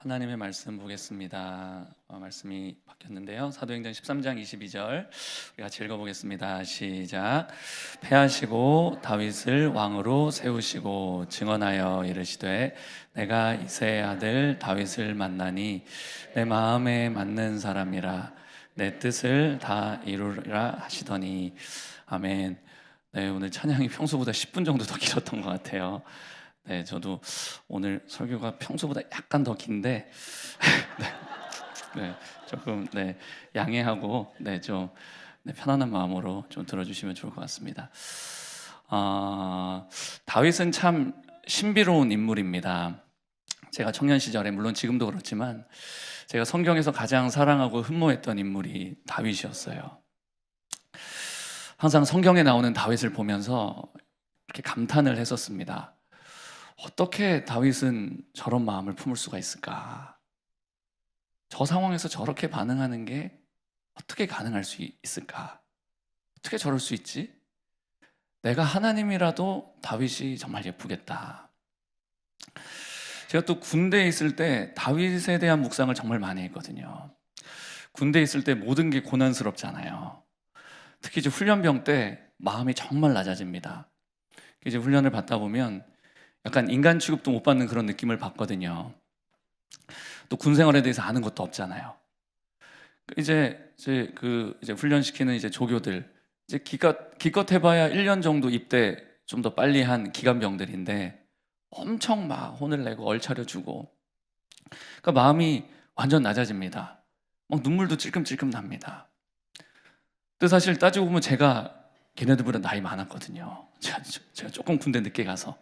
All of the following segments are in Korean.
하나님의 말씀 보겠습니다. 말씀이 바뀌었는데요. 사도행전 13장 22절 우리 같이 읽어보겠습니다. 시작. 패하시고 다윗을 왕으로 세우시고 증언하여 이르시되 내가 이새의 아들 다윗을 만나니 내 마음에 맞는 사람이라 내 뜻을 다 이루리라 하시더니. 아멘. 네, 오늘 찬양이 평소보다 10분 정도 더 길었던 것 같아요. 네, 저도 오늘 설교가 평소보다 약간 더 긴데 조금 양해하고 좀 편안한 마음으로 좀 들어주시면 좋을 것 같습니다. 다윗은 참 신비로운 인물입니다. 제가 청년 시절에, 물론 지금도 그렇지만 제가 성경에서 가장 사랑하고 흠모했던 인물이 다윗이었어요. 항상 성경에 나오는 다윗을 보면서 이렇게 감탄을 했었습니다. 어떻게 다윗은 저런 마음을 품을 수가 있을까? 저 상황에서 저렇게 반응하는 게 어떻게 가능할 수 있을까? 어떻게 저럴 수 있지? 내가 하나님이라도 다윗이 정말 예쁘겠다. 제가 또 군대에 있을 때 다윗에 대한 묵상을 정말 많이 했거든요. 군대에 있을 때 모든 게 고난스럽잖아요. 특히 이제 훈련병 때 마음이 정말 낮아집니다. 이제 훈련을 받다 보면 약간 인간 취급도 못 받는 그런 느낌을 받거든요. 또 군 생활에 대해서 아는 것도 없잖아요. 이제 훈련시키는 이제 조교들, 이제 기껏 해봐야 1년 정도 입대 좀 더 빨리 한 기간병들인데 엄청 막 혼을 내고 얼차려주고, 그러니까 마음이 완전 낮아집니다. 막 눈물도 찔끔찔끔 납니다. 근데 사실 따지고 보면 제가 걔네들보다 나이 많았거든요. 제가 조금 군대 늦게 가서.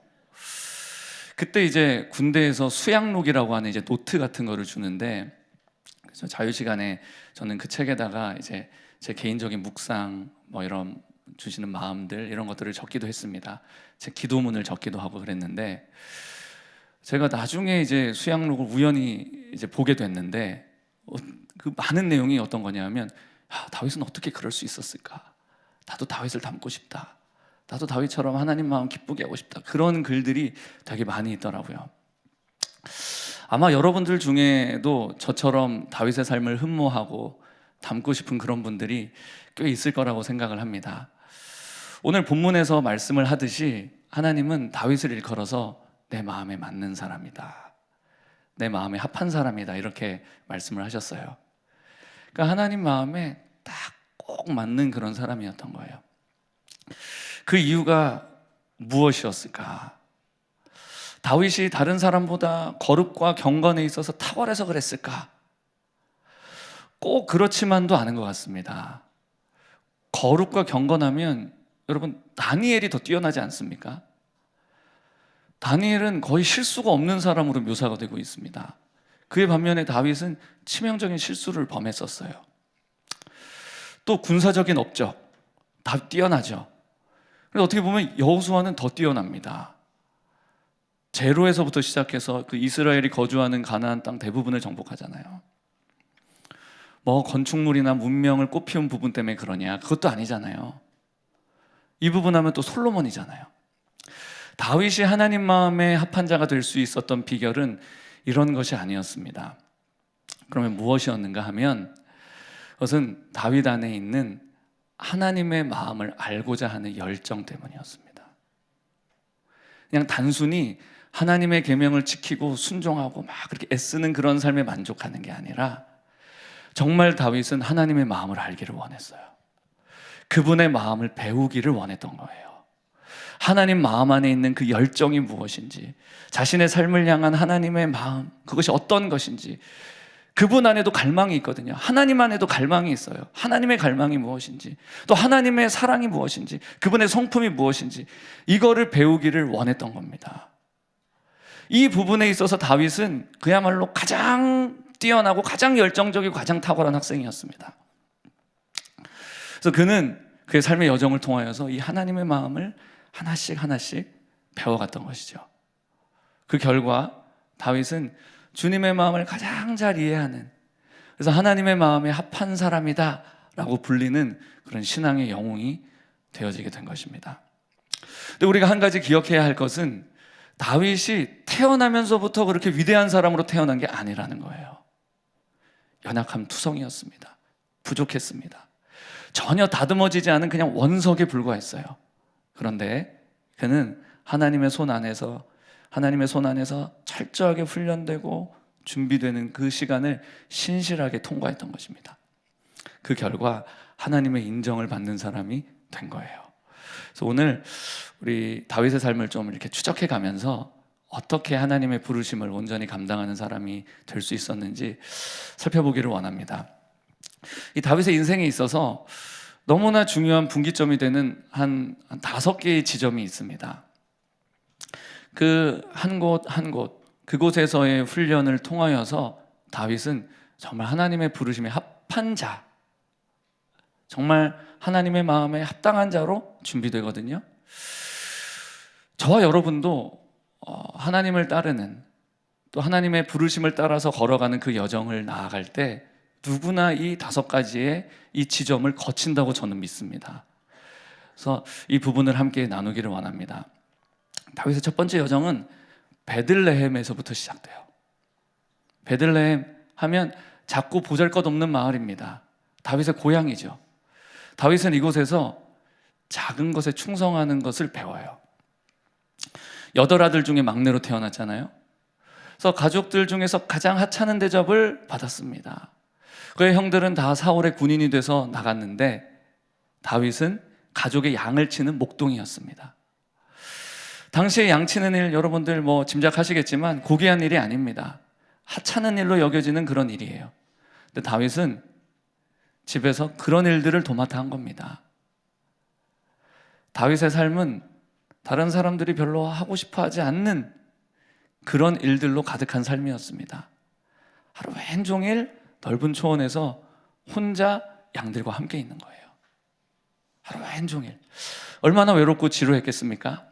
그때 이제 군대에서 수양록이라고 하는 이제 노트 같은 거를 주는데, 그래서 자유 시간에 저는 그 책에다가 이제 제 개인적인 묵상, 이런 주시는 마음들, 이런 것들을 적기도 했습니다. 제 기도문을 적기도 하고 그랬는데, 제가 나중에 이제 수양록을 우연히 이제 보게 됐는데, 그 많은 내용이 어떤 거냐면, 다윗은 어떻게 그럴 수 있었을까? 나도 다윗을 닮고 싶다. 나도 다윗처럼 하나님 마음 기쁘게 하고 싶다. 그런 글들이 되게 많이 있더라고요. 아마 여러분들 중에도 저처럼 다윗의 삶을 흠모하고 닮고 싶은 그런 분들이 꽤 있을 거라고 생각을 합니다. 오늘 본문에서 말씀을 하듯이 하나님은 다윗을 일컬어서 내 마음에 맞는 사람이다, 내 마음에 합한 사람이다, 이렇게 말씀을 하셨어요. 그러니까 하나님 마음에 딱 꼭 맞는 그런 사람이었던 거예요. 그 이유가 무엇이었을까? 다윗이 다른 사람보다 거룩과 경건에 있어서 탁월해서 그랬을까? 꼭 그렇지만도 않은 것 같습니다. 거룩과 경건하면 여러분, 다니엘이 더 뛰어나지 않습니까? 다니엘은 거의 실수가 없는 사람으로 묘사가 되고 있습니다. 그에 반면에 다윗은 치명적인 실수를 범했었어요. 또 군사적인 업적, 다 뛰어나죠. 어떻게 보면 여호수아는 더 뛰어납니다. 제로에서부터 시작해서 그 이스라엘이 거주하는 가나안 땅 대부분을 정복하잖아요. 건축물이나 문명을 꽃피운 부분 때문에 그러냐? 그것도 아니잖아요. 이 부분 하면 또 솔로몬이잖아요. 다윗이 하나님 마음에 합한 자가 될 수 있었던 비결은 이런 것이 아니었습니다. 그러면 무엇이었는가 하면, 그것은 다윗 안에 있는 하나님의 마음을 알고자 하는 열정 때문이었습니다. 그냥 단순히 하나님의 계명을 지키고 순종하고 막 그렇게 애쓰는 그런 삶에 만족하는 게 아니라, 정말 다윗은 하나님의 마음을 알기를 원했어요. 그분의 마음을 배우기를 원했던 거예요. 하나님 마음 안에 있는 그 열정이 무엇인지, 자신의 삶을 향한 하나님의 마음, 그것이 어떤 것인지, 그분 안에도 갈망이 있거든요. 하나님 안에도 갈망이 있어요. 하나님의 갈망이 무엇인지, 또 하나님의 사랑이 무엇인지, 그분의 성품이 무엇인지, 이거를 배우기를 원했던 겁니다. 이 부분에 있어서 다윗은 그야말로 가장 뛰어나고 가장 열정적이고 가장 탁월한 학생이었습니다. 그래서 그는 그의 삶의 여정을 통하여서 이 하나님의 마음을 하나씩 배워갔던 것이죠. 그 결과 다윗은 주님의 마음을 가장 잘 이해하는, 그래서 하나님의 마음에 합한 사람이다 라고 불리는 그런 신앙의 영웅이 되어지게 된 것입니다. 근데 우리가 한 가지 기억해야 할 것은, 다윗이 태어나면서부터 그렇게 위대한 사람으로 태어난 게 아니라는 거예요. 연약함 투성이었습니다. 부족했습니다. 전혀 다듬어지지 않은 그냥 원석에 불과했어요. 그런데 그는 하나님의 손 안에서 철저하게 훈련되고 준비되는 그 시간을 신실하게 통과했던 것입니다. 그 결과 하나님의 인정을 받는 사람이 된 거예요. 그래서 오늘 우리 다윗의 삶을 좀 이렇게 추적해 가면서 어떻게 하나님의 부르심을 온전히 감당하는 사람이 될 수 있었는지 살펴보기를 원합니다. 이 다윗의 인생에 있어서 너무나 중요한 분기점이 되는 한 5개의 지점이 있습니다. 그 한 곳 그곳에서의 훈련을 통하여서 다윗은 정말 하나님의 부르심에 합한 자, 정말 하나님의 마음에 합당한 자로 준비되거든요. 저와 여러분도 하나님을 따르는, 또 하나님의 부르심을 따라서 걸어가는 그 여정을 나아갈 때 누구나 이 5가지의 이 지점을 거친다고 저는 믿습니다. 그래서 이 부분을 함께 나누기를 원합니다. 다윗의 첫 번째 여정은 베들레헴에서부터 시작돼요. 베들레헴 하면 작고 보잘것없는 마을입니다. 다윗의 고향이죠. 다윗은 이곳에서 작은 것에 충성하는 것을 배워요. 8아들 중에 막내로 태어났잖아요. 그래서 가족들 중에서 가장 하찮은 대접을 받았습니다. 그의 형들은 다 사울의 군인이 돼서 나갔는데 다윗은 가족의 양을 치는 목동이었습니다. 당시에 양치는 일, 여러분들 짐작하시겠지만 고귀한 일이 아닙니다. 하찮은 일로 여겨지는 그런 일이에요. 근데 다윗은 집에서 그런 일들을 도맡아 한 겁니다. 다윗의 삶은 다른 사람들이 별로 하고 싶어 하지 않는 그런 일들로 가득한 삶이었습니다. 하루 왼종일 넓은 초원에서 혼자 양들과 함께 있는 거예요. 하루 왼종일. 얼마나 외롭고 지루했겠습니까?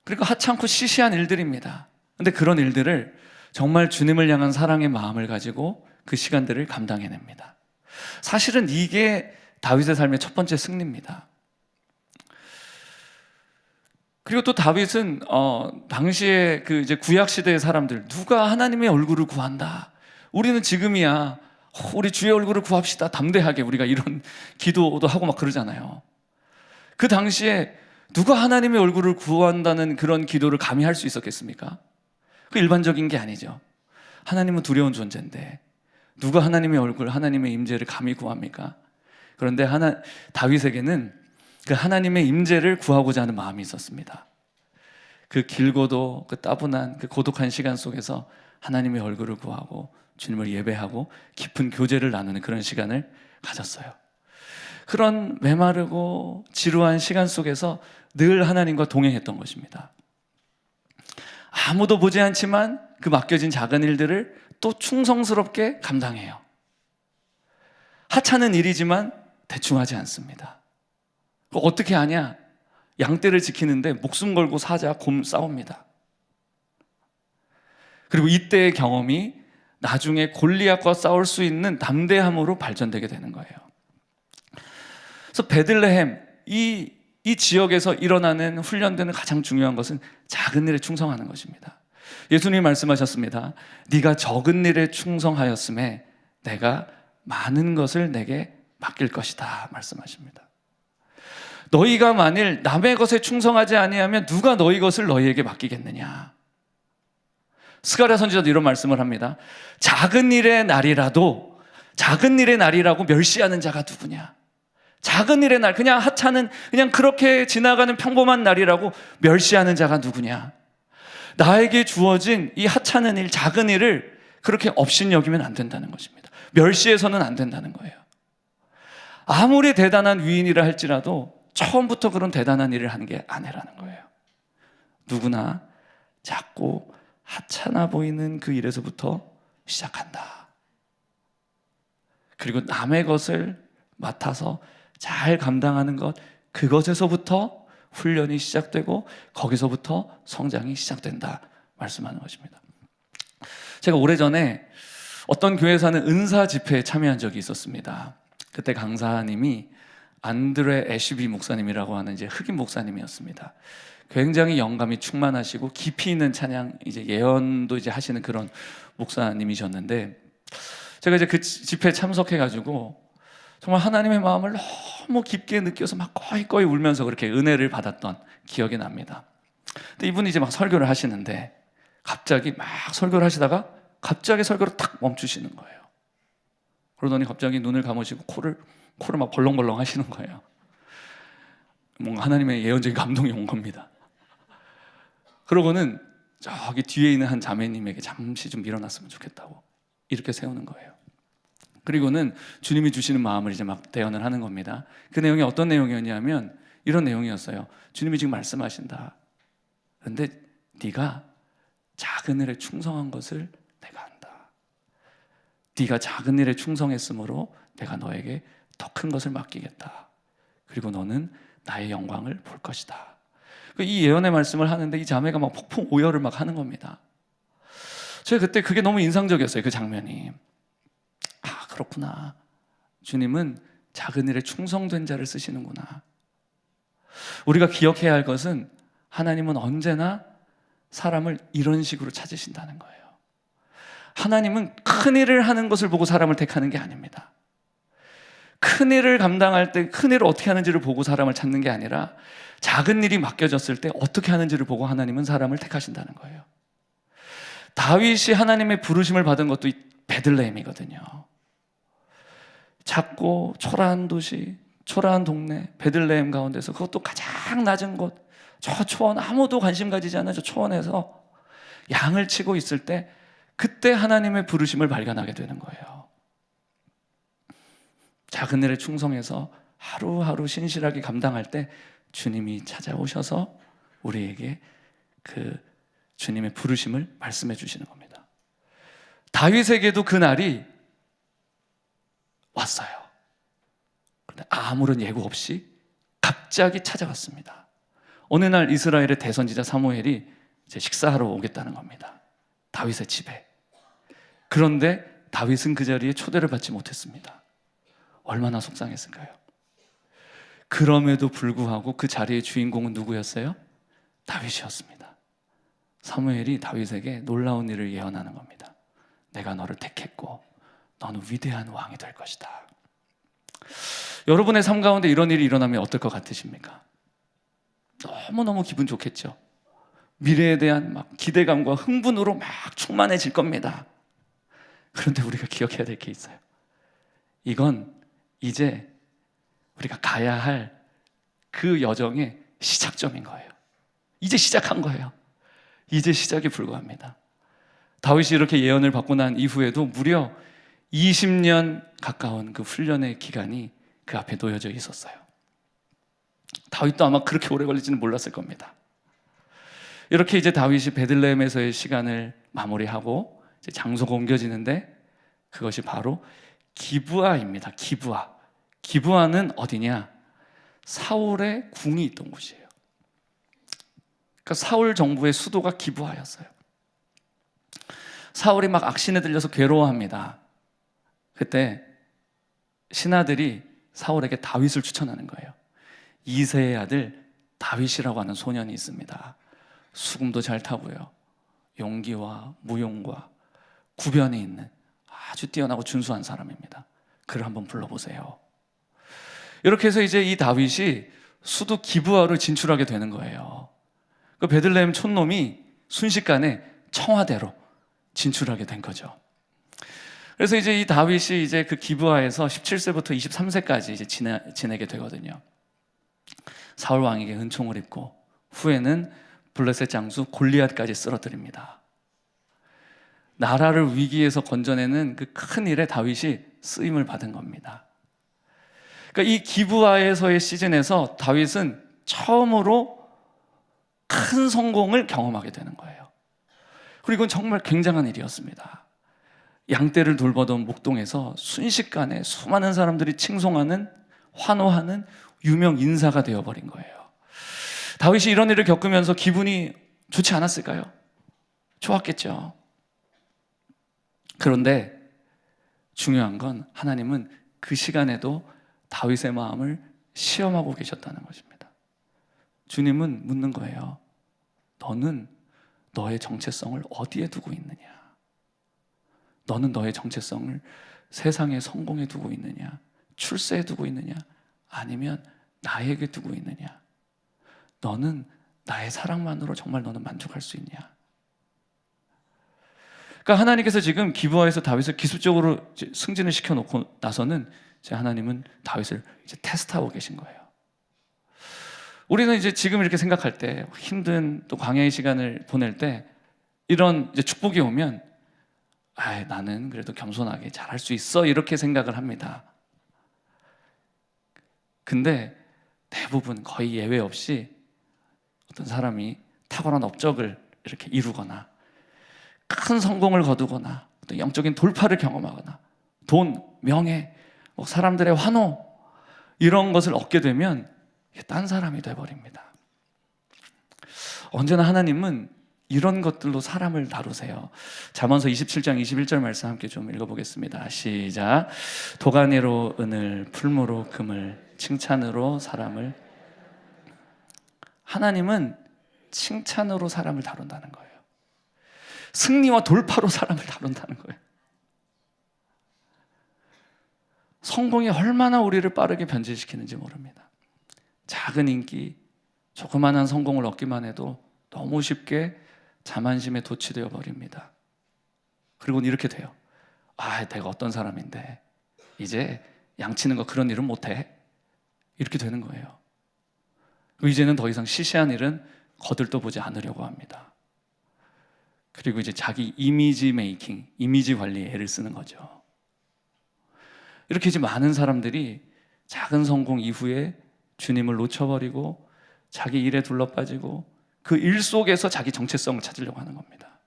그러니까 하찮고 시시한 일들입니다. 그런데 그런 일들을 정말 주님을 향한 사랑의 마음을 가지고 그 시간들을 감당해냅니다. 사실은 이게 다윗의 삶의 첫 번째 승리입니다. 그리고 또 다윗은 당시에 그 이제 구약 시대의 사람들, 누가 하나님의 얼굴을 구한다, 우리는 지금이야 우리 주의 얼굴을 구합시다, 담대하게 우리가 이런 기도도 하고 막 그러잖아요. 그 당시에 누가 하나님의 얼굴을 구한다는 그런 기도를 감히 할 수 있었겠습니까? 그 일반적인 게 아니죠. 하나님은 두려운 존재인데 누가 하나님의 얼굴, 하나님의 임재를 감히 구합니까? 그런데 다윗에게는 그 하나님의 임재를 구하고자 하는 마음이 있었습니다. 그 길고도 그 따분한 그 고독한 시간 속에서 하나님의 얼굴을 구하고 주님을 예배하고 깊은 교제를 나누는 그런 시간을 가졌어요. 그런 메마르고 지루한 시간 속에서 늘 하나님과 동행했던 것입니다. 아무도 보지 않지만 그 맡겨진 작은 일들을 또 충성스럽게 감당해요. 하찮은 일이지만 대충 하지 않습니다. 어떻게 하냐? 양떼를 지키는데 목숨 걸고 사자, 곰 싸웁니다. 그리고 이때의 경험이 나중에 골리앗과 싸울 수 있는 담대함으로 발전되게 되는 거예요. 그래서 베들레헴, 이 지역에서 일어나는 훈련되는 가장 중요한 것은 작은 일에 충성하는 것입니다. 예수님이 말씀하셨습니다. 네가 적은 일에 충성하였음에 내가 많은 것을 내게 맡길 것이다 말씀하십니다. 너희가 만일 남의 것에 충성하지 아니하면 누가 너희 것을 너희에게 맡기겠느냐. 스가랴 선지자도 이런 말씀을 합니다. 작은 일의 날이라도, 작은 일의 날이라고 멸시하는 자가 누구냐. 작은 일의 날, 그냥 하찮은, 그냥 그렇게 지나가는 평범한 날이라고 멸시하는 자가 누구냐. 나에게 주어진 이 하찮은 일, 작은 일을 그렇게 업신여기면 안 된다는 것입니다. 멸시해서는 안 된다는 거예요. 아무리 대단한 위인이라 할지라도 처음부터 그런 대단한 일을 하는 게 아니라는 거예요. 누구나 작고 하찮아 보이는 그 일에서부터 시작한다. 그리고 남의 것을 맡아서 잘 감당하는 것, 그것에서부터 훈련이 시작되고 거기서부터 성장이 시작된다 말씀하는 것입니다. 제가 오래전에 어떤 교회에서 하는 은사 집회에 참여한 적이 있었습니다. 그때 강사님이 안드레 애쉬비 목사님이라고 하는 이제 흑인 목사님이었습니다. 굉장히 영감이 충만하시고 깊이 있는 찬양, 이제 예언도 이제 하시는 그런 목사님이셨는데, 제가 이제 그 집회에 참석해가지고 정말 하나님의 마음을 너무 깊게 느껴서 막 꺼이꺼이 울면서 그렇게 은혜를 받았던 기억이 납니다. 근데 이분이 이제 막 설교를 하시는데 갑자기 막 설교를 하시다가 갑자기 설교를 탁 멈추시는 거예요. 그러더니 갑자기 눈을 감으시고 코를 막 벌렁벌렁 하시는 거예요. 뭔가 하나님의 예언적인 감동이 온 겁니다. 그러고는 저기 뒤에 있는 한 자매님에게 잠시 좀 일어났으면 좋겠다고 이렇게 세우는 거예요. 그리고는 주님이 주시는 마음을 이제 막 대언을 하는 겁니다. 그 내용이 어떤 내용이었냐면 이런 내용이었어요. 주님이 지금 말씀하신다. 그런데 네가 작은 일에 충성한 것을 내가 안다. 네가 작은 일에 충성했으므로 내가 너에게 더 큰 것을 맡기겠다. 그리고 너는 나의 영광을 볼 것이다. 이 예언의 말씀을 하는데 이 자매가 막 폭풍 오열을 막 하는 겁니다. 제가 그때 그게 너무 인상적이었어요. 그 장면이. 아, 그렇구나. 주님은 작은 일에 충성된 자를 쓰시는구나. 우리가 기억해야 할 것은 하나님은 언제나 사람을 이런 식으로 찾으신다는 거예요. 하나님은 큰 일을 하는 것을 보고 사람을 택하는 게 아닙니다. 큰 일을 감당할 때 큰 일을 어떻게 하는지를 보고 사람을 찾는 게 아니라 작은 일이 맡겨졌을 때 어떻게 하는지를 보고 하나님은 사람을 택하신다는 거예요. 다윗이 하나님의 부르심을 받은 것도 베들레헴이거든요. 작고 초라한 도시, 초라한 동네 베들레헴 가운데서, 그것도 가장 낮은 곳, 저 초원, 아무도 관심 가지지 않는 저 초원에서 양을 치고 있을 때 그때 하나님의 부르심을 발견하게 되는 거예요. 작은 일에 충성해서 하루하루 신실하게 감당할 때 주님이 찾아오셔서 우리에게 그 주님의 부르심을 말씀해 주시는 겁니다. 다윗에게도 그 날이 왔어요. 그런데 아무런 예고 없이 갑자기 찾아왔습니다. 어느 날 이스라엘의 대선지자 사무엘이 이제 식사하러 오겠다는 겁니다. 다윗의 집에. 그런데 다윗은 그 자리에 초대를 받지 못했습니다. 얼마나 속상했을까요? 그럼에도 불구하고 그 자리의 주인공은 누구였어요? 다윗이었습니다. 사무엘이 다윗에게 놀라운 일을 예언하는 겁니다. 내가 너를 택했고 너는 위대한 왕이 될 것이다. 여러분의 삶 가운데 이런 일이 일어나면 어떨 것 같으십니까? 너무너무 기분 좋겠죠. 미래에 대한 막 기대감과 흥분으로 막 충만해질 겁니다. 그런데 우리가 기억해야 될 게 있어요. 이건 이제 우리가 가야 할 그 여정의 시작점인 거예요. 이제 시작한 거예요. 이제 시작에 불과합니다. 다윗이 이렇게 예언을 받고 난 이후에도 무려 20년 가까운 그 훈련의 기간이 그 앞에 놓여져 있었어요. 다윗도 아마 그렇게 오래 걸리지는 몰랐을 겁니다. 이렇게 이제 다윗이 베들레헴에서의 시간을 마무리하고 이제 장소가 옮겨지는데 그것이 바로 기브아입니다. 기브아는 어디냐? 사울의 궁이 있던 곳이에요. 그러니까 사울 정부의 수도가 기브아였어요. 사울이 막 악신에 들려서 괴로워합니다. 그때 신하들이 사울에게 다윗을 추천하는 거예요. 이새의 아들 다윗이라고 하는 소년이 있습니다. 수금도 잘 타고요, 용기와 무용과 구변이 있는 아주 뛰어나고 준수한 사람입니다. 그를 한번 불러보세요. 이렇게 해서 이제 이 다윗이 수도 기브아로 진출하게 되는 거예요. 그 베들레헴 촌놈이 순식간에 청와대로 진출하게 된 거죠. 그래서 이제 이 다윗이 이제 그 기브아에서 17세부터 23세까지 이제 지내게 되거든요. 사울 왕에게 은총을 입고 후에는 블레셋 장수 골리앗까지 쓰러뜨립니다. 나라를 위기에서 건져내는 그 큰 일에 다윗이 쓰임을 받은 겁니다. 그러니까 이 기브아에서의 시즌에서 다윗은 처음으로 큰 성공을 경험하게 되는 거예요. 그리고 이건 정말 굉장한 일이었습니다. 양떼를 돌보던 목동에서 순식간에 수많은 사람들이 칭송하는, 환호하는 유명 인사가 되어버린 거예요. 다윗이 이런 일을 겪으면서 기분이 좋지 않았을까요? 좋았겠죠. 그런데 중요한 건 하나님은 그 시간에도 다윗의 마음을 시험하고 계셨다는 것입니다. 주님은 묻는 거예요. 너는 너의 정체성을 어디에 두고 있느냐? 너는 너의 정체성을 세상의 성공에 두고 있느냐? 출세에 두고 있느냐? 아니면 나에게 두고 있느냐? 너는 나의 사랑만으로 정말 너는 만족할 수 있냐? 그러니까 하나님께서 지금 기브아에서 다윗을 기술적으로 승진을 시켜놓고 나서는 이제 하나님은 다윗을 이제 테스트하고 계신 거예요. 우리는 이제 지금 이렇게 생각할 때, 힘든 또 광야의 시간을 보낼 때 이런 이제 축복이 오면 나는 그래도 겸손하게 잘할 수 있어, 이렇게 생각을 합니다. 근데 대부분 거의 예외 없이 어떤 사람이 탁월한 업적을 이렇게 이루거나 큰 성공을 거두거나 어떤 영적인 돌파를 경험하거나 돈, 명예, 사람들의 환호, 이런 것을 얻게 되면 딴 사람이 돼버립니다. 언제나 하나님은 이런 것들로 사람을 다루세요. 잠언서 27장 21절 말씀 함께 좀 읽어보겠습니다. 시작. 도가니로 은을, 풀무로 금을, 칭찬으로 사람을. 하나님은 칭찬으로 사람을 다룬다는 거예요. 승리와 돌파로 사람을 다룬다는 거예요. 성공이 얼마나 우리를 빠르게 변질시키는지 모릅니다. 작은 인기, 조그마한 성공을 얻기만 해도 너무 쉽게 자만심에 도취되어 버립니다. 그리고 이렇게 돼요. 내가 어떤 사람인데 이제 양치는 거 그런 일은 못해, 이렇게 되는 거예요. 이제는 더 이상 시시한 일은 거들떠보지 않으려고 합니다. 그리고 이제 자기 이미지 메이킹, 이미지 관리에 애를 쓰는 거죠. 이렇게 이제 많은 사람들이 작은 성공 이후에 주님을 놓쳐버리고 자기 일에 둘러빠지고 그 일 속에서 자기 정체성을 찾으려고 하는 겁니다.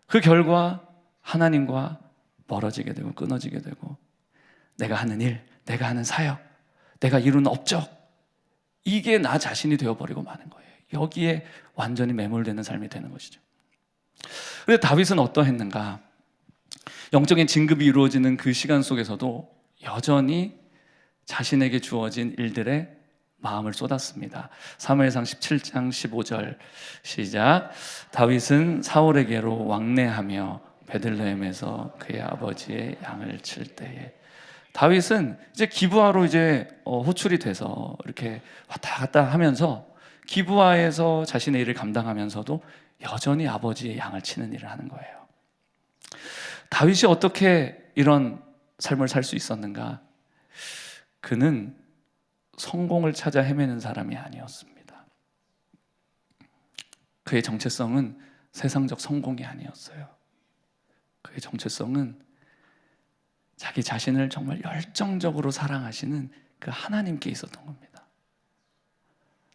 그 결과 하나님과 멀어지게 되고 끊어지게 되고, 내가 하는 일, 내가 하는 사역, 내가 이루는 업적, 이게 나 자신이 되어버리고 마는 거예요. 여기에 완전히 매몰되는 삶이 되는 것이죠. 그런데 다윗은 어떠했는가? 영적인 진급이 이루어지는 그 시간 속에서도 여전히 자신에게 주어진 일들에 마음을 쏟았습니다. 사무엘상 17장 15절 시작. 다윗은 사울에게로 왕래하며 베들레헴에서 그의 아버지의 양을 칠 때에. 다윗은 이제 기브아로 이제 호출이 돼서 이렇게 왔다 갔다 하면서 기브아에서 자신의 일을 감당하면서도 여전히 아버지의 양을 치는 일을 하는 거예요. 다윗이 어떻게 이런 삶을 살 수 있었는가? 그는 성공을 찾아 헤매는 사람이 아니었습니다. 그의 정체성은 세상적 성공이 아니었어요. 그의 정체성은 자기 자신을 정말 열정적으로 사랑하시는 그 하나님께 있었던 겁니다.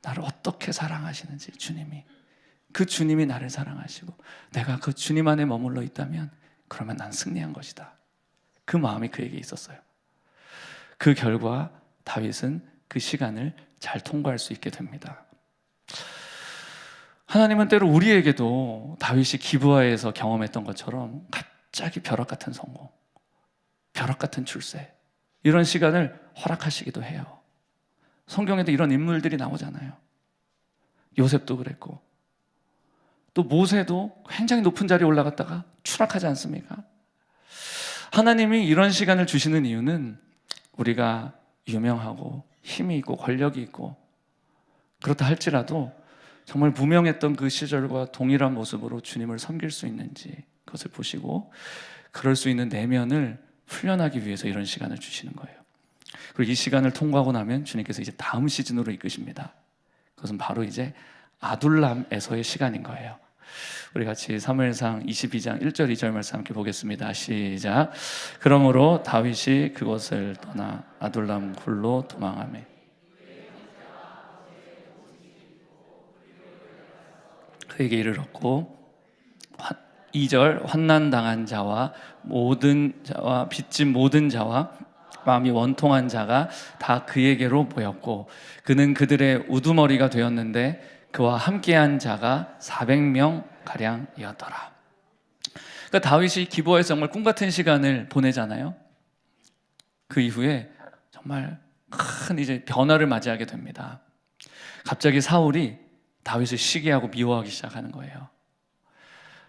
나를 어떻게 사랑하시는지, 주님이, 그 주님이 나를 사랑하시고 내가 그 주님 안에 머물러 있다면 그러면 난 승리한 것이다. 그 마음이 그에게 있었어요. 그 결과 다윗은 그 시간을 잘 통과할 수 있게 됩니다. 하나님은 때로 우리에게도 다윗이 기브아에서 경험했던 것처럼 갑자기 벼락 같은 성공, 벼락 같은 출세, 이런 시간을 허락하시기도 해요. 성경에도 이런 인물들이 나오잖아요. 요셉도 그랬고, 또 모세도 굉장히 높은 자리에 올라갔다가 추락하지 않습니까? 하나님이 이런 시간을 주시는 이유는 우리가 유명하고 힘이 있고 권력이 있고 그렇다 할지라도 정말 무명했던 그 시절과 동일한 모습으로 주님을 섬길 수 있는지 그것을 보시고, 그럴 수 있는 내면을 훈련하기 위해서 이런 시간을 주시는 거예요. 그리고 이 시간을 통과하고 나면 주님께서 이제 다음 시즌으로 이끄십니다. 그것은 바로 이제 아둘람에서의 시간인 거예요. 우리 같이 사무엘상 22장 1절 2절 말씀 함께 보겠습니다. 시작. 그러므로 다윗이 그곳을 떠나 아둘람 굴로 도망하매 그에게 이르렀고, 2절 환난당한 자와 모든 자와 빚진 모든 자와 마음이 원통한 자가 다 그에게로 모였고 그는 그들의 우두머리가 되었는데 그와 함께한 자가 400명 가량이었더라. 그러니까 다윗이 기브아에서 정말 꿈같은 시간을 보내잖아요. 그 이후에 정말 큰 이제 변화를 맞이하게 됩니다. 갑자기 사울이 다윗을 시기하고 미워하기 시작하는 거예요.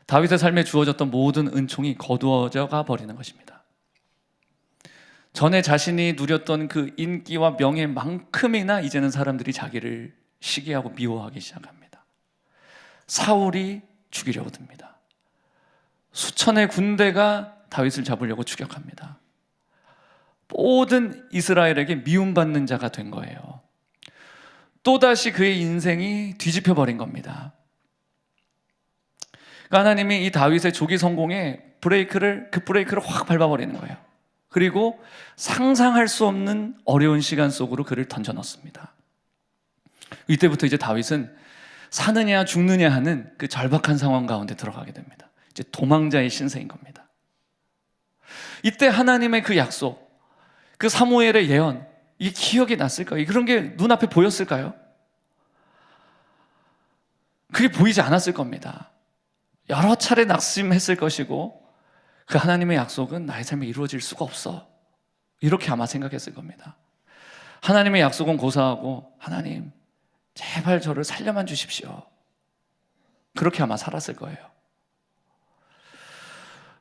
다윗의 삶에 주어졌던 모든 은총이 거두어져 가 버리는 것입니다. 전에 자신이 누렸던 그 인기와 명예만큼이나 이제는 사람들이 자기를 시기하고 미워하기 시작합니다. 사울이 죽이려고 듭니다. 수천의 군대가 다윗을 잡으려고 추격합니다. 모든 이스라엘에게 미움받는 자가 된 거예요. 또다시 그의 인생이 뒤집혀 버린 겁니다. 그러니까 하나님이 이 다윗의 조기 성공에 브레이크를 확 밟아버리는 거예요. 그리고 상상할 수 없는 어려운 시간 속으로 그를 던져 넣습니다. 이때부터 이제 다윗은 사느냐 죽느냐 하는 그 절박한 상황 가운데 들어가게 됩니다. 이제 도망자의 신세인 겁니다. 이때 하나님의 그 약속, 그 사무엘의 예언, 이게 기억이 났을까요? 그런 게 눈앞에 보였을까요? 그게 보이지 않았을 겁니다. 여러 차례 낙심했을 것이고 그 하나님의 약속은 나의 삶에 이루어질 수가 없어, 이렇게 아마 생각했을 겁니다. 하나님의 약속은 고사하고 하나님 제발 저를 살려만 주십시오, 그렇게 아마 살았을 거예요.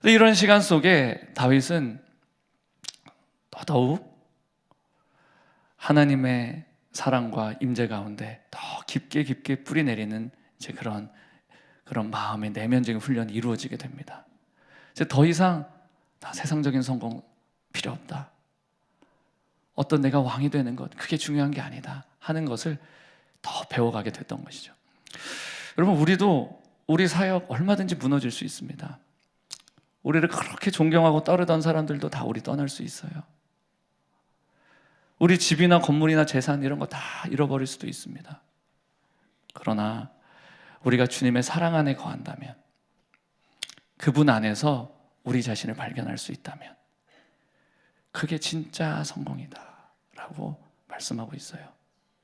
이런 시간 속에 다윗은 더더욱 하나님의 사랑과 임재 가운데 더 깊게 뿌리내리는 이제 그런 마음의 내면적인 훈련이 이루어지게 됩니다. 이제 더 이상 나 세상적인 성공 필요 없다, 어떤 내가 왕이 되는 것 그게 중요한 게 아니다 하는 것을 더 배워가게 됐던 것이죠. 여러분, 우리도 우리 사역 얼마든지 무너질 수 있습니다. 우리를 그렇게 존경하고 따르던 사람들도 다 우리 떠날 수 있어요. 우리 집이나 건물이나 재산 이런 거 다 잃어버릴 수도 있습니다. 그러나 우리가 주님의 사랑 안에 거한다면, 그분 안에서 우리 자신을 발견할 수 있다면 그게 진짜 성공이다 라고 말씀하고 있어요.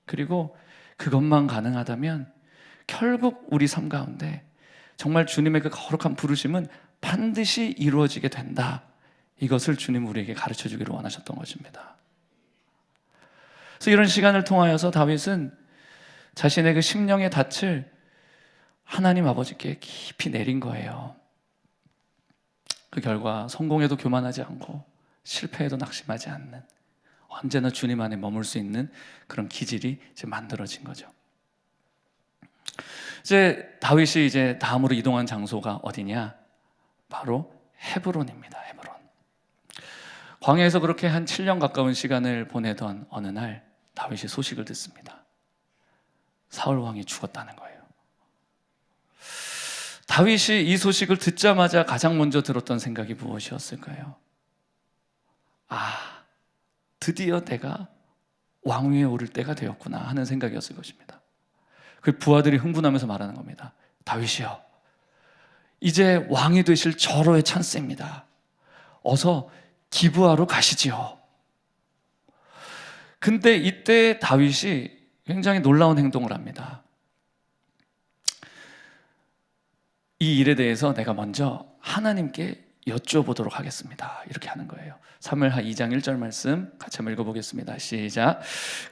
그리고 그것만 가능하다면 결국 우리 삶 가운데 정말 주님의 그 거룩한 부르심은 반드시 이루어지게 된다, 이것을 주님 우리에게 가르쳐 주기를 원하셨던 것입니다. 그래서 이런 시간을 통하여서 다윗은 자신의 그 심령의 닻을 하나님 아버지께 깊이 내린 거예요. 그 결과 성공해도 교만하지 않고 실패해도 낙심하지 않는, 언제나 주님 안에 머물 수 있는 그런 기질이 이제 만들어진 거죠. 이제 다윗이 이제 다음으로 이동한 장소가 어디냐? 바로 헤브론입니다. 헤브론. 광야에서 그렇게 한 7년 가까운 시간을 보내던 어느 날 다윗이 소식을 듣습니다. 사울 왕이 죽었다는 거예요. 다윗이 이 소식을 듣자마자 가장 먼저 들었던 생각이 무엇이었을까요? 드디어 내가 왕위에 오를 때가 되었구나 하는 생각이었을 것입니다. 그 부하들이 흥분하면서 말하는 겁니다. 다윗이요, 이제 왕이 되실 절호의 찬스입니다. 어서 기브아로 가시지요. 근데 이때 다윗이 굉장히 놀라운 행동을 합니다. 이 일에 대해서 내가 먼저 하나님께 여쭤보도록 하겠습니다, 이렇게 하는 거예요. 사무엘하 2장 1절 말씀 같이 한번 읽어보겠습니다. 시작.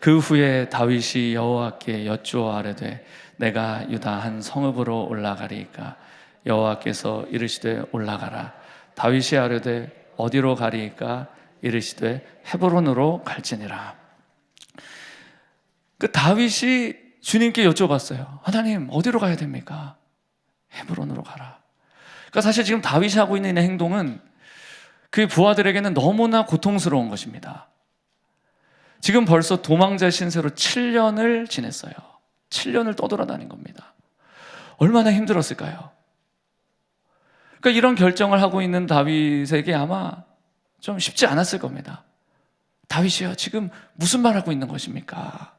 그 후에 다윗이 여호와께 여쭈어 아뢰되 내가 유다 한 성읍으로 올라가리이까? 여호와께서 이르시되 올라가라. 다윗이 아뢰되 어디로 가리이까? 이르시되 헤브론으로 갈지니라. 그 다윗이 주님께 여쭤봤어요. 하나님, 어디로 가야 됩니까? 헤브론으로 가라. 그러니까 사실 지금 다윗이 하고 있는 행동은 그 부하들에게는 너무나 고통스러운 것입니다. 지금 벌써 도망자 신세로 7년을 지냈어요. 7년을 떠돌아다닌 겁니다. 얼마나 힘들었을까요? 그러니까 이런 결정을 하고 있는 다윗에게 아마 좀 쉽지 않았을 겁니다. 다윗이요, 지금 무슨 말 하고 있는 것입니까?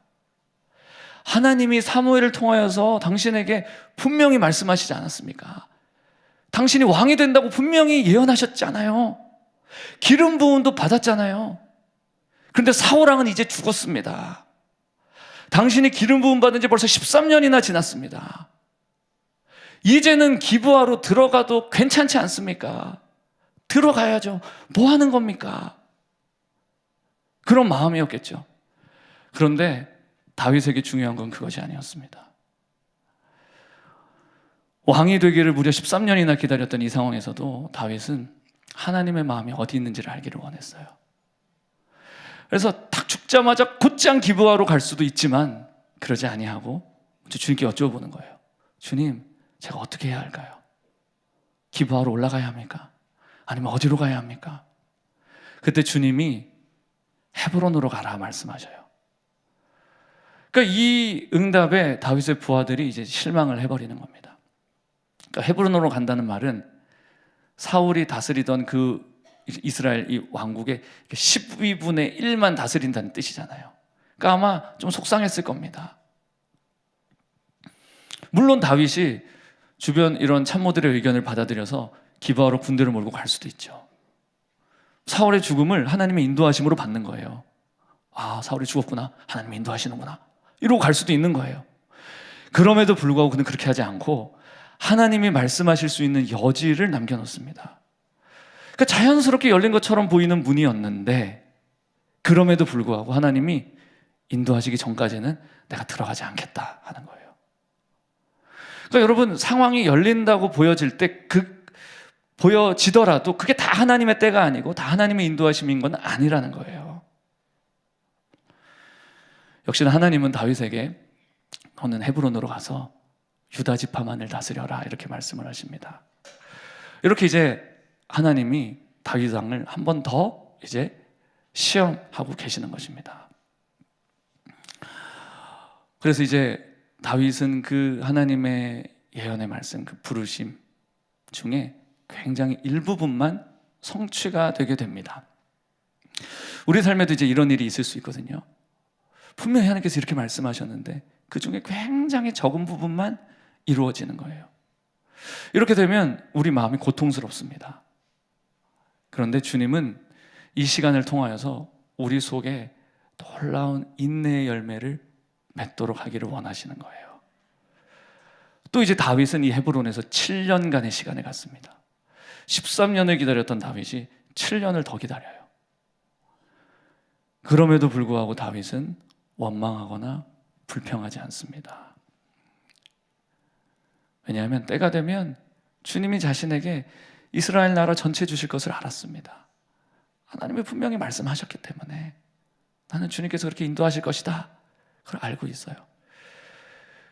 하나님이 사무엘을 통하여서 당신에게 분명히 말씀하시지 않았습니까? 당신이 왕이 된다고 분명히 예언하셨잖아요. 기름 부음도 받았잖아요. 그런데 사울왕은 이제 죽었습니다. 당신이 기름 부음 받은 지 벌써 13년이나 지났습니다. 이제는 기브아로 들어가도 괜찮지 않습니까? 들어가야죠. 뭐 하는 겁니까? 그런 마음이었겠죠. 그런데 다윗에게 중요한 건 그것이 아니었습니다. 왕이 되기를 무려 13년이나 기다렸던 이 상황에서도 다윗은 하나님의 마음이 어디 있는지를 알기를 원했어요. 그래서 딱 죽자마자 곧장 기브아로 갈 수도 있지만 그러지 아니하고 주님께 여쭤보는 거예요. 주님, 제가 어떻게 해야 할까요? 기브아로 올라가야 합니까? 아니면 어디로 가야 합니까? 그때 주님이 헤브론으로 가라 말씀하셔요. 그러니까 이 응답에 다윗의 부하들이 이제 실망을 해버리는 겁니다. 그러니까 헤브론으로 간다는 말은 사울이 다스리던 그 이스라엘 이 왕국의 12분의 1만 다스린다는 뜻이잖아요. 그러니까 아마 좀 속상했을 겁니다. 물론 다윗이 주변 이런 참모들의 의견을 받아들여서 기브아로 군대를 몰고 갈 수도 있죠. 사울의 죽음을 하나님의 인도하심으로 받는 거예요. 아, 사울이 죽었구나. 하나님이 인도하시는구나. 이러고 갈 수도 있는 거예요. 그럼에도 불구하고 그는 그렇게 하지 않고 하나님이 말씀하실 수 있는 여지를 남겨놓습니다. 그러니까 자연스럽게 열린 것처럼 보이는 문이었는데 그럼에도 불구하고 하나님이 인도하시기 전까지는 내가 들어가지 않겠다 하는 거예요. 그러니까 여러분, 상황이 열린다고 보여질 때 보여지더라도 그게 다 하나님의 때가 아니고 다 하나님의 인도하심인 건 아니라는 거예요. 역시나 하나님은 다윗에게 너는 헤브론으로 가서 유다 지파만을 다스려라 이렇게 말씀을 하십니다. 이렇게 이제 하나님이 다윗 왕을 한 번 더 이제 시험하고 계시는 것입니다. 그래서 이제 다윗은 그 하나님의 예언의 말씀, 그 부르심 중에 굉장히 일부분만 성취가 되게 됩니다. 우리 삶에도 이제 이런 일이 있을 수 있거든요. 분명히 하나님께서 이렇게 말씀하셨는데 그 중에 굉장히 적은 부분만 이루어지는 거예요. 이렇게 되면 우리 마음이 고통스럽습니다. 그런데 주님은 이 시간을 통하여서 우리 속에 놀라운 인내의 열매를 맺도록 하기를 원하시는 거예요. 또 이제 다윗은 이 헤브론에서 7년간의 시간을 갖습니다. 13년을 기다렸던 다윗이 7년을 더 기다려요. 그럼에도 불구하고 다윗은 원망하거나 불평하지 않습니다. 왜냐하면 때가 되면 주님이 자신에게 이스라엘 나라 전체 주실 것을 알았습니다. 하나님이 분명히 말씀하셨기 때문에 나는 주님께서 그렇게 인도하실 것이다, 그걸 알고 있어요.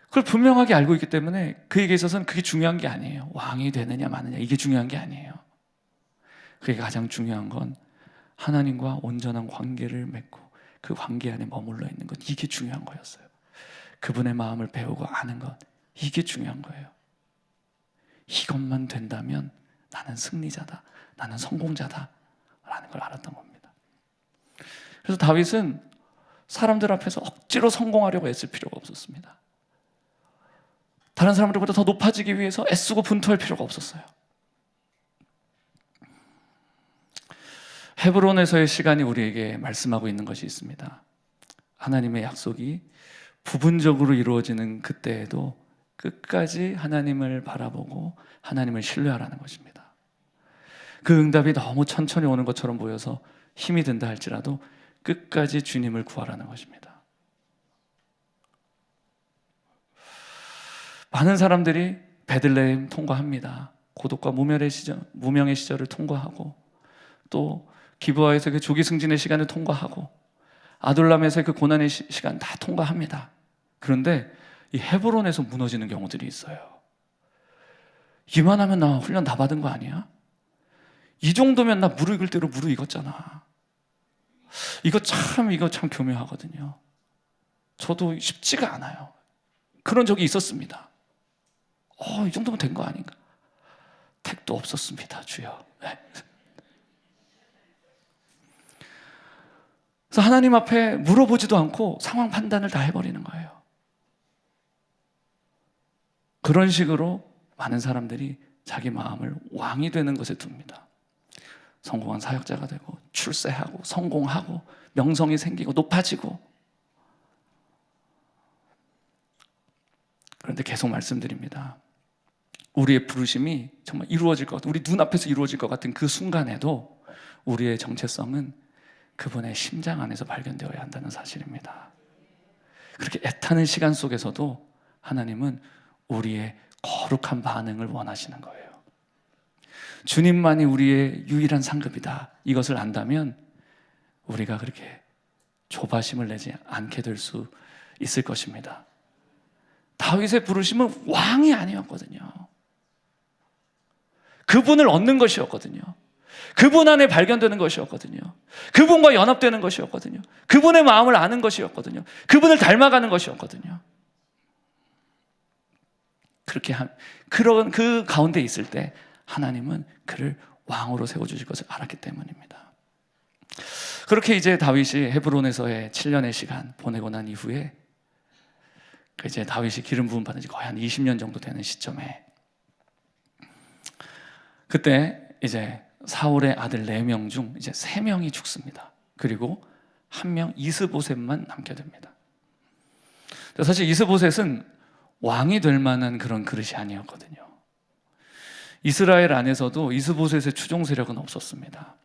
그걸 분명하게 알고 있기 때문에 그에게 있어서는 그게 중요한 게 아니에요. 왕이 되느냐 마느냐 이게 중요한 게 아니에요. 그게 가장 중요한 건 하나님과 온전한 관계를 맺고 그 관계 안에 머물러 있는 것, 이게 중요한 거였어요. 그분의 마음을 배우고 아는 것, 이게 중요한 거예요. 이것만 된다면 나는 승리자다, 나는 성공자다 라는 걸 알았던 겁니다. 그래서 다윗은 사람들 앞에서 억지로 성공하려고 애쓸 필요가 없었습니다. 다른 사람들보다 더 높아지기 위해서 애쓰고 분투할 필요가 없었어요. 헤브론에서의 시간이 우리에게 말씀하고 있는 것이 있습니다. 하나님의 약속이 부분적으로 이루어지는 그때에도 끝까지 하나님을 바라보고 하나님을 신뢰하라는 것입니다. 그 응답이 너무 천천히 오는 것처럼 보여서 힘이 든다 할지라도 끝까지 주님을 구하라는 것입니다. 많은 사람들이 베들레헴 통과합니다. 고독과 무명의 시절을 통과하고 또 기브아에서 그 조기 승진의 시간을 통과하고 아둘람에서 그 고난의 시간 다 통과합니다. 그런데 이 헤브론에서 무너지는 경우들이 있어요. 이만하면 나 훈련 다 받은 거 아니야? 이 정도면 나 무르익을 대로 무르익었잖아. 이거 참 교묘하거든요. 저도 쉽지가 않아요. 그런 적이 있었습니다. 이 정도면 된 거 아닌가? 택도 없었습니다, 주여. 네. 그래서 하나님 앞에 물어보지도 않고 상황 판단을 다 해버리는 거예요. 그런 식으로 많은 사람들이 자기 마음을 왕이 되는 것에 둡니다. 성공한 사역자가 되고 출세하고 성공하고 명성이 생기고 높아지고. 그런데 계속 말씀드립니다. 우리의 부르심이 정말 이루어질 것 같은, 우리 눈앞에서 이루어질 것 같은 그 순간에도 우리의 정체성은 그분의 심장 안에서 발견되어야 한다는 사실입니다. 그렇게 애타는 시간 속에서도 하나님은 우리의 거룩한 반응을 원하시는 거예요. 주님만이 우리의 유일한 상급이다, 이것을 안다면 우리가 그렇게 조바심을 내지 않게 될 수 있을 것입니다. 다윗의 부르심은 왕이 아니었거든요. 그분을 얻는 것이었거든요. 그분 안에 발견되는 것이었거든요. 그분과 연합되는 것이었거든요. 그분의 마음을 아는 것이었거든요. 그분을 닮아가는 것이었거든요. 그런 그 가운데 있을 때 하나님은 그를 왕으로 세워주실 것을 알았기 때문입니다. 그렇게 이제 다윗이 헤브론에서의 7년의 시간 보내고 난 이후에 이제 다윗이 기름 부음 받은 지 거의 한 20년 정도 되는 시점에 그때 이제 사울의 아들 4명 중 이제 3명이 죽습니다. 그리고 1명 이스보셋만 남게 됩니다. 사실 이스보셋은 왕이 될 만한 그런 그릇이 아니었거든요. 이스라엘 안에서도 이스보셋의 추종 세력은 없었습니다.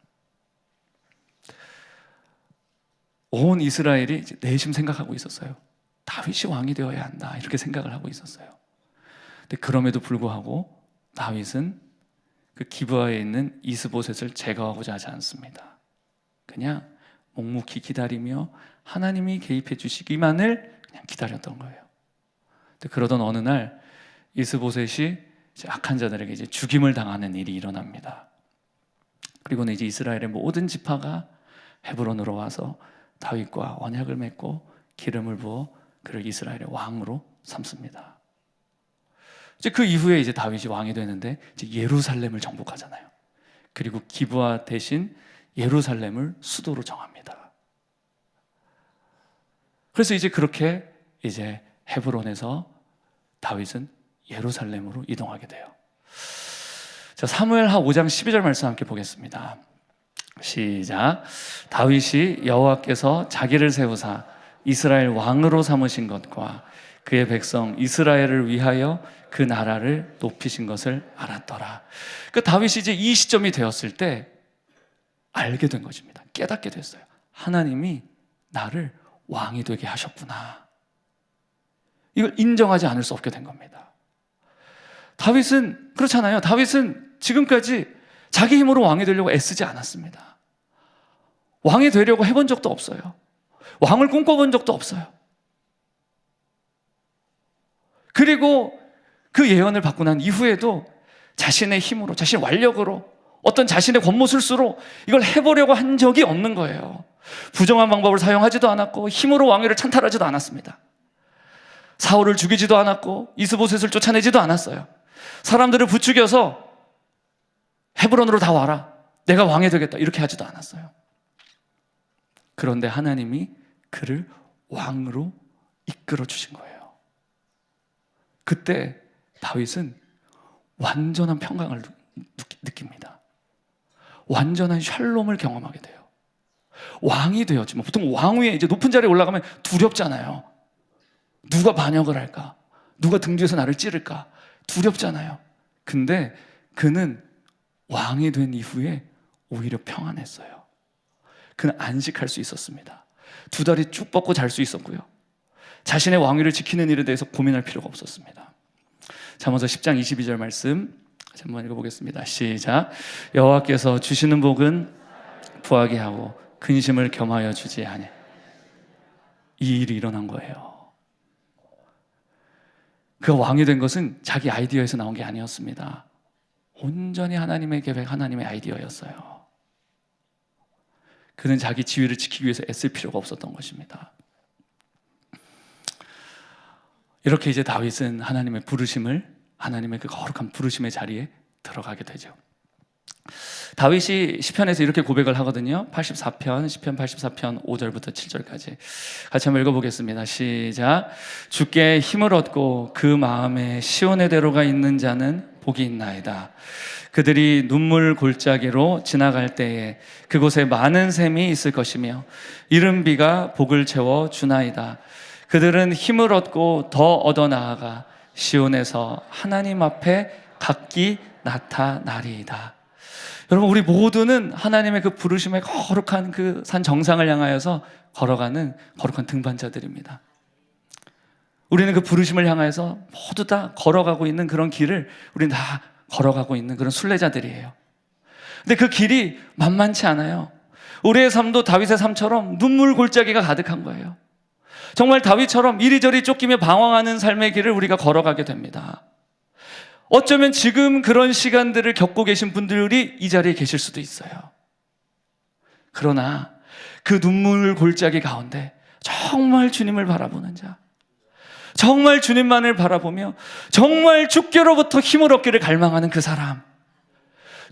온 이스라엘이 이제 내심 생각하고 있었어요. 다윗이 왕이 되어야 한다, 이렇게 생각을 하고 있었어요. 근데 그럼에도 불구하고 다윗은 그 기브아에 있는 이스보셋을 제거하고자 하지 않습니다. 그냥 묵묵히 기다리며 하나님이 개입해 주시기만을 그냥 기다렸던 거예요. 근데 그러던 어느 날 이스보셋이 이제 악한 자들에게 이제 죽임을 당하는 일이 일어납니다. 그리고는 이제 이스라엘의 모든 지파가 헤브론으로 와서 다윗과 언약을 맺고 기름을 부어 그를 이스라엘의 왕으로 삼습니다. 이제 그 이후에 이제 다윗이 왕이 되는데 이제 예루살렘을 정복하잖아요. 그리고 기브아 대신 예루살렘을 수도로 정합니다. 그래서 이제 그렇게 이제 헤브론에서 다윗은 예루살렘으로 이동하게 돼요. 자, 사무엘하 5장 12절 말씀 함께 보겠습니다. 시작. 다윗이 여호와께서 자기를 세우사 이스라엘 왕으로 삼으신 것과 그의 백성 이스라엘을 위하여 그 나라를 높이신 것을 알았더라. 그 다윗이 이제 이 시점이 되었을 때 알게 된 것입니다. 깨닫게 됐어요. 하나님이 나를 왕이 되게 하셨구나. 이걸 인정하지 않을 수 없게 된 겁니다. 다윗은 그렇잖아요. 다윗은 지금까지 자기 힘으로 왕이 되려고 애쓰지 않았습니다. 왕이 되려고 해본 적도 없어요. 왕을 꿈꿔본 적도 없어요. 그리고 그 예언을 받고 난 이후에도 자신의 힘으로, 자신의 완력으로, 어떤 자신의 권모술수로 이걸 해보려고 한 적이 없는 거예요. 부정한 방법을 사용하지도 않았고 힘으로 왕위를 찬탈하지도 않았습니다. 사울을 죽이지도 않았고 이스보셋을 쫓아내지도 않았어요. 사람들을 부추겨서 헤브론으로 다 와라, 내가 왕이 되겠다, 이렇게 하지도 않았어요. 그런데 하나님이 그를 왕으로 이끌어 주신 거예요. 그때 다윗은 완전한 평강을 느낍니다. 완전한 샬롬을 경험하게 돼요. 왕이 되었지만 보통 왕 위에 이제 높은 자리에 올라가면 두렵잖아요. 누가 반역을 할까? 누가 등 뒤에서 나를 찌를까? 두렵잖아요. 근데 그는 왕이 된 이후에 오히려 평안했어요. 그는 안식할 수 있었습니다. 2다리 쭉 뻗고 잘 수 있었고요. 자신의 왕위를 지키는 일에 대해서 고민할 필요가 없었습니다. 자, 먼저 10장 22절 말씀 한번 읽어보겠습니다. 시작. 여호와께서 주시는 복은 부하게 하고 근심을 겸하여 주지 아니. 이 일이 일어난 거예요. 그가 왕이 된 것은 자기 아이디어에서 나온 게 아니었습니다. 온전히 하나님의 계획, 하나님의 아이디어였어요. 그는 자기 지위를 지키기 위해서 애쓸 필요가 없었던 것입니다. 이렇게 이제 다윗은 하나님의 부르심을, 하나님의 그 거룩한 부르심의 자리에 들어가게 되죠. 다윗이 시편에서 이렇게 고백을 하거든요. 84편, 시편 84편 5절부터 7절까지 같이 한번 읽어보겠습니다. 시작. 주께 힘을 얻고 그 마음에 시온의 대로가 있는 자는 복이 있나이다. 그들이 눈물 골짜기로 지나갈 때에 그곳에 많은 샘이 있을 것이며 이른 비가 복을 채워 주나이다. 그들은 힘을 얻고 더 얻어 나아가 시온에서 하나님 앞에 각기 나타나리이다. 여러분, 우리 모두는 하나님의 그 부르심의 거룩한 그 산 정상을 향하여서 걸어가는 거룩한 등반자들입니다. 우리는 그 부르심을 향하여서 모두 다 걸어가고 있는 그런 길을 우리는 다 걸어가고 있는 그런 순례자들이에요. 근데 그 길이 만만치 않아요. 우리의 삶도 다윗의 삶처럼 눈물 골짜기가 가득한 거예요. 정말 다윗처럼 이리저리 쫓기며 방황하는 삶의 길을 우리가 걸어가게 됩니다. 어쩌면 지금 그런 시간들을 겪고 계신 분들이 이 자리에 계실 수도 있어요. 그러나 그 눈물 골짜기 가운데 정말 주님을 바라보는 자, 정말 주님만을 바라보며 정말 주께로부터 힘을 얻기를 갈망하는 그 사람,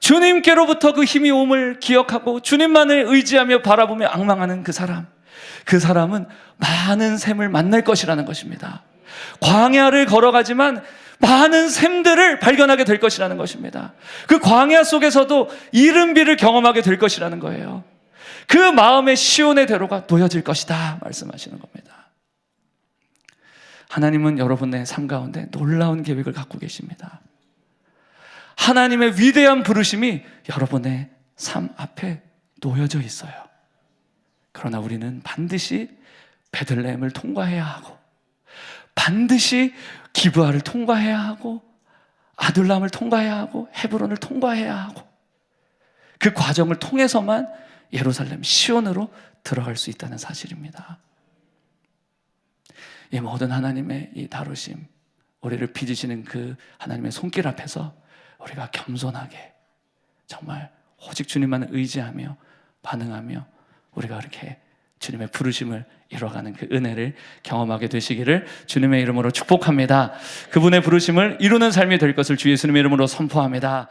주님께로부터 그 힘이 옴을 기억하고 주님만을 의지하며 바라보며 앙망하는 그 사람, 그 사람은 많은 샘을 만날 것이라는 것입니다. 광야를 걸어가지만 많은 샘들을 발견하게 될 것이라는 것입니다. 그 광야 속에서도 이른 비를 경험하게 될 것이라는 거예요. 그 마음의 시온의 대로가 놓여질 것이다 말씀하시는 겁니다. 하나님은 여러분의 삶 가운데 놀라운 계획을 갖고 계십니다. 하나님의 위대한 부르심이 여러분의 삶 앞에 놓여져 있어요. 그러나 우리는 반드시 베들레헴을 통과해야 하고, 반드시 기브아를 통과해야 하고, 아둘람을 통과해야 하고, 헤브론을 통과해야 하고, 그 과정을 통해서만 예루살렘 시온으로 들어갈 수 있다는 사실입니다. 이 모든 하나님의 이 다루심, 우리를 빚으시는 그 하나님의 손길 앞에서 우리가 겸손하게 정말 오직 주님만을 의지하며 반응하며 우리가 그렇게 주님의 부르심을 이뤄가는 그 은혜를 경험하게 되시기를 주님의 이름으로 축복합니다. 그분의 부르심을 이루는 삶이 될 것을 주 예수님의 이름으로 선포합니다.